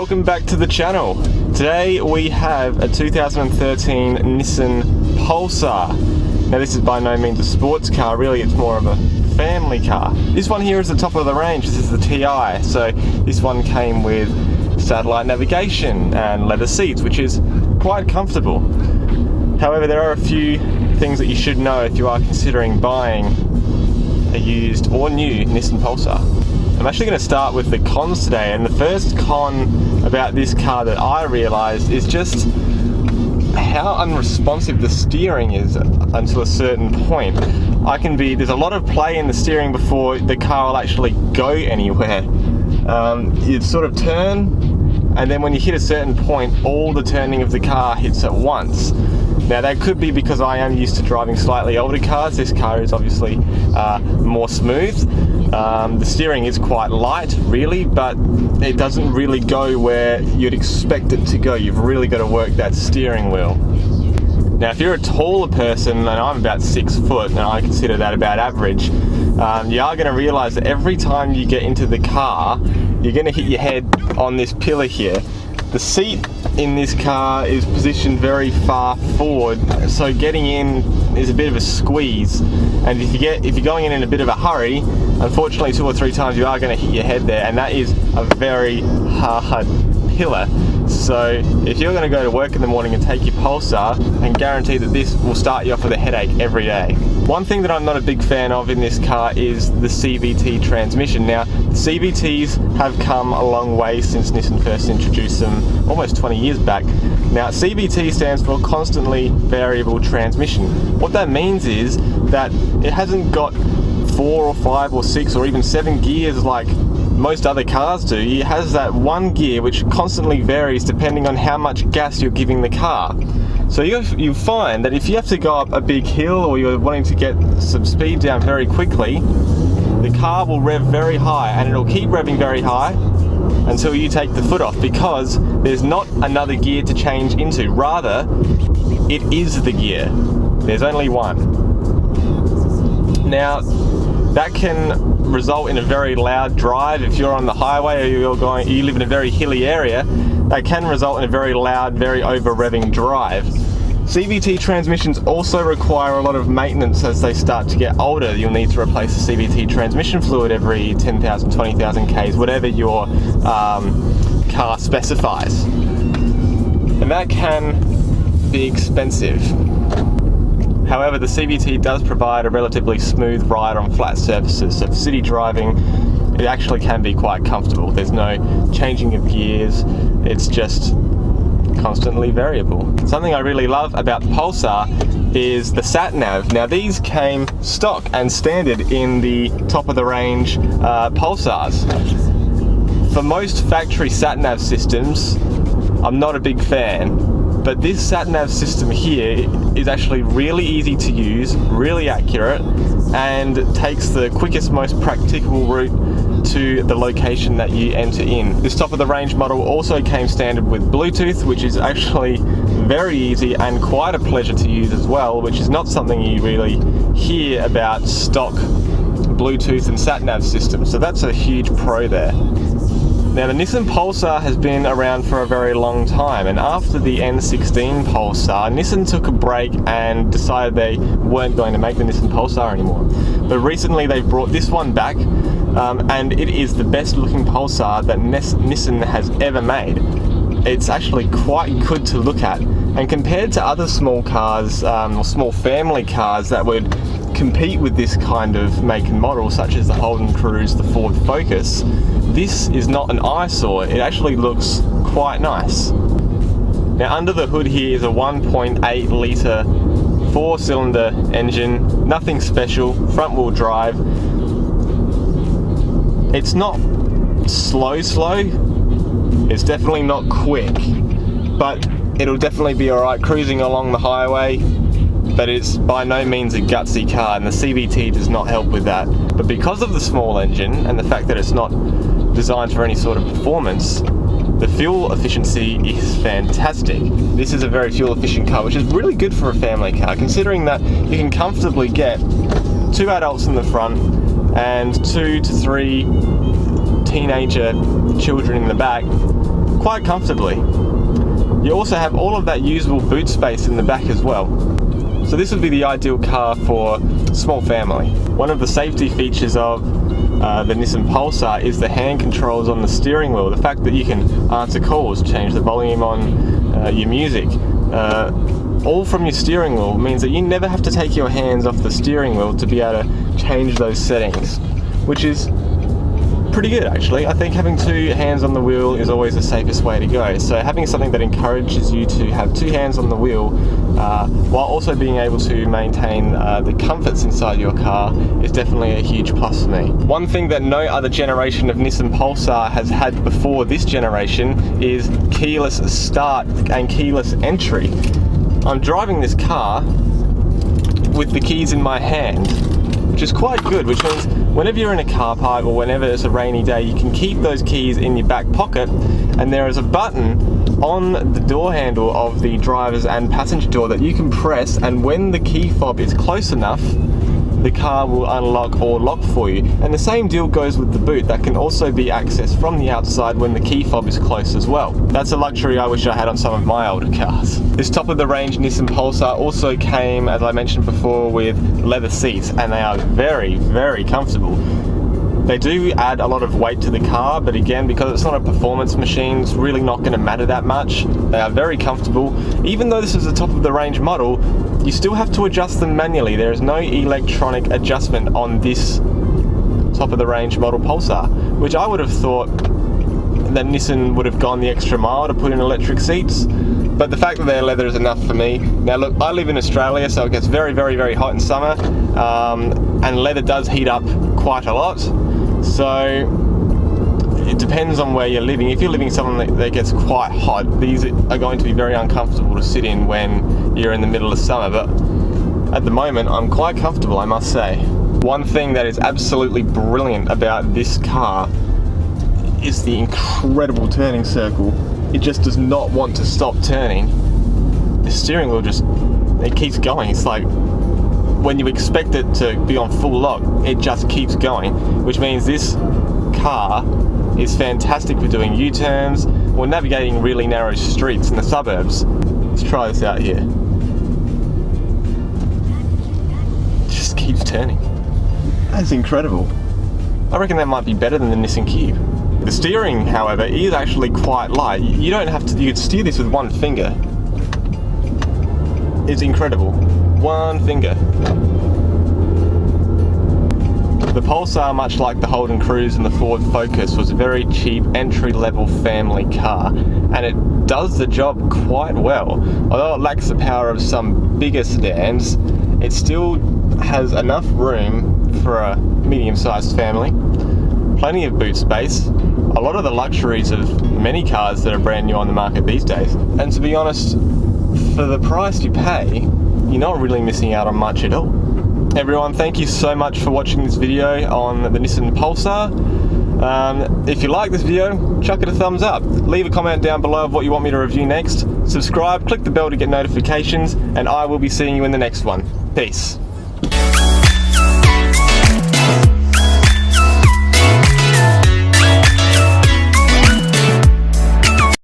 welcome back to the channel. Today we have a 2013 Nissan Pulsar. Now this is by no means a sports car, really it's more of a family car. This one here is the top of the range, this is the TI, so this one came with satellite navigation and leather seats, which is quite comfortable. However, there are a few things that you should know if you are considering buying a used or new Nissan Pulsar. I'm actually going to start with the cons today, and the first con about this car that I realised is just how unresponsive the steering is until a certain point. There's a lot of play in the steering before the car will actually go anywhere. You sort of turn, and then when you hit a certain point, all the turning of the car hits at once. Now that could be because I am used to driving slightly older cars. This car is obviously more smooth. The steering is quite light, really, but it doesn't really go where you'd expect it to go. You've really got to work that steering wheel. Now if you're a taller person, and I'm about 6 foot, and I consider that about average, you are going to realise that every time you get into the car, you're going to hit your head on this pillar here. The seat in this car is positioned very far forward, so getting in is a bit of a squeeze. And if you're going in a bit of a hurry, unfortunately 2 or 3 times you are going to hit your head there, and that is a very hard pillar. So if you're going to go to work in the morning and take your Pulsar, and guarantee that this will start you off with a headache every day. One thing that I'm not a big fan of in this car is the CVT transmission. Now, the CVTs have come a long way since Nissan first introduced them almost 20 years back. Now, CVT stands for Constantly Variable Transmission. What that means is that it hasn't got 4 or 5 or 6 or even 7 gears like most other cars do. It has that one gear which constantly varies depending on how much gas you're giving the car. So you find that if you have to go up a big hill or you're wanting to get some speed down very quickly, the car will rev very high, and it'll keep revving very high until you take the foot off, because there's not another gear to change into. Rather, it is the gear. There's only one. Now, that can result in a very loud drive. If you're on the highway or you live in a very hilly area, that can result in a very loud, very over-revving drive. CVT transmissions also require a lot of maintenance as they start to get older. You'll need to replace the CVT transmission fluid every 10,000, 20,000 Ks, whatever your car specifies. And that can be expensive. However, the CVT does provide a relatively smooth ride on flat surfaces, so for city driving, it actually can be quite comfortable. There's no changing of gears, it's just constantly variable. Something I really love about the Pulsar is the sat-nav. Now these came stock and standard in the top of the range Pulsars. For most factory sat-nav systems, I'm not a big fan. But this sat-nav system here is actually really easy to use, really accurate, and takes the quickest, most practicable route to the location that you enter in. This top-of-the-range model also came standard with Bluetooth, which is actually very easy and quite a pleasure to use as well, which is not something you really hear about stock Bluetooth and sat-nav systems. So that's a huge pro there. Now the Nissan Pulsar has been around for a very long time, and after the N16 Pulsar, Nissan took a break and decided they weren't going to make the Nissan Pulsar anymore. But recently they've brought this one back, and it is the best looking Pulsar that Nissan has ever made. It's actually quite good to look at, and compared to other small cars, or small family cars that would compete with this kind of make and model, such as the Holden Cruze, the Ford Focus, this is not an eyesore. It actually looks quite nice. Now under the hood here is a 1.8 litre 4-cylinder engine, nothing special, front wheel drive. It's not slow, it's definitely not quick, but it'll definitely be alright cruising along the highway. But it's by no means a gutsy car, and the CVT does not help with that. But because of the small engine and the fact that it's not designed for any sort of performance, the fuel efficiency is fantastic. This is a very fuel efficient car, which is really good for a family car, considering that you can comfortably get 2 adults in the front and 2 to 3 teenager children in the back quite comfortably. You also have all of that usable boot space in the back as well. So this would be the ideal car for small family. One of the safety features of the Nissan Pulsar is the hand controls on the steering wheel. The fact that you can answer calls, change the volume on your music, all from your steering wheel means that you never have to take your hands off the steering wheel to be able to change those settings, which is pretty good actually. I think having two hands on the wheel is always the safest way to go. So having something that encourages you to have two hands on the wheel while also being able to maintain the comforts inside your car is definitely a huge plus for me. One thing that no other generation of Nissan Pulsar has had before this generation is keyless start and keyless entry. I'm driving this car with the keys in my hand, which is quite good, which means whenever you're in a car park or whenever it's a rainy day, you can keep those keys in your back pocket, and there is a button on the door handle of the driver's and passenger door that you can press, and when the key fob is close enough, the car will unlock or lock for you. And the same deal goes with the boot. That can also be accessed from the outside when the key fob is close as well. That's a luxury I wish I had on some of my older cars. This top of the range Nissan Pulsar also came, as I mentioned before, with leather seats, and they are very, very comfortable. They do add a lot of weight to the car, but again, because it's not a performance machine, it's really not going to matter that much. They are very comfortable. Even though this is a top of the range model, you still have to adjust them manually. There is no electronic adjustment on this top of the range model Pulsar, which I would have thought that Nissan would have gone the extra mile to put in electric seats. But the fact that they're leather is enough for me. Now look, I live in Australia, so it gets very, very, very hot in summer, and leather does heat up quite a lot. So it depends on where you're living. If you're living somewhere that gets quite hot, these are going to be very uncomfortable to sit in when you're in the middle of summer. But at the moment, I'm quite comfortable, I must say. One thing that is absolutely brilliant about this car is the incredible turning circle. It just does not want to stop turning. The steering wheel it keeps going. It's like when you expect it to be on full lock, it just keeps going, which means this car is fantastic for doing U-turns or navigating really narrow streets in the suburbs. Let's try this out here. It just keeps turning. That's incredible. I reckon that might be better than the Nissan Cube. The steering, however, is actually quite light. You don't have to, you could steer this with one finger. It's incredible. One finger. The Pulsar, much like the Holden Cruze and the Ford Focus, was a very cheap entry-level family car, and it does the job quite well. Although it lacks the power of some bigger sedans, it still has enough room for a medium-sized family, plenty of boot space, a lot of the luxuries of many cars that are brand new on the market these days. And to be honest, for the price you pay, you're not really missing out on much at all. Everyone, thank you so much for watching this video on the Nissan Pulsar. If you like this video, chuck it a thumbs up. Leave a comment down below of what you want me to review next. Subscribe, click the bell to get notifications, and I will be seeing you in the next one. Peace.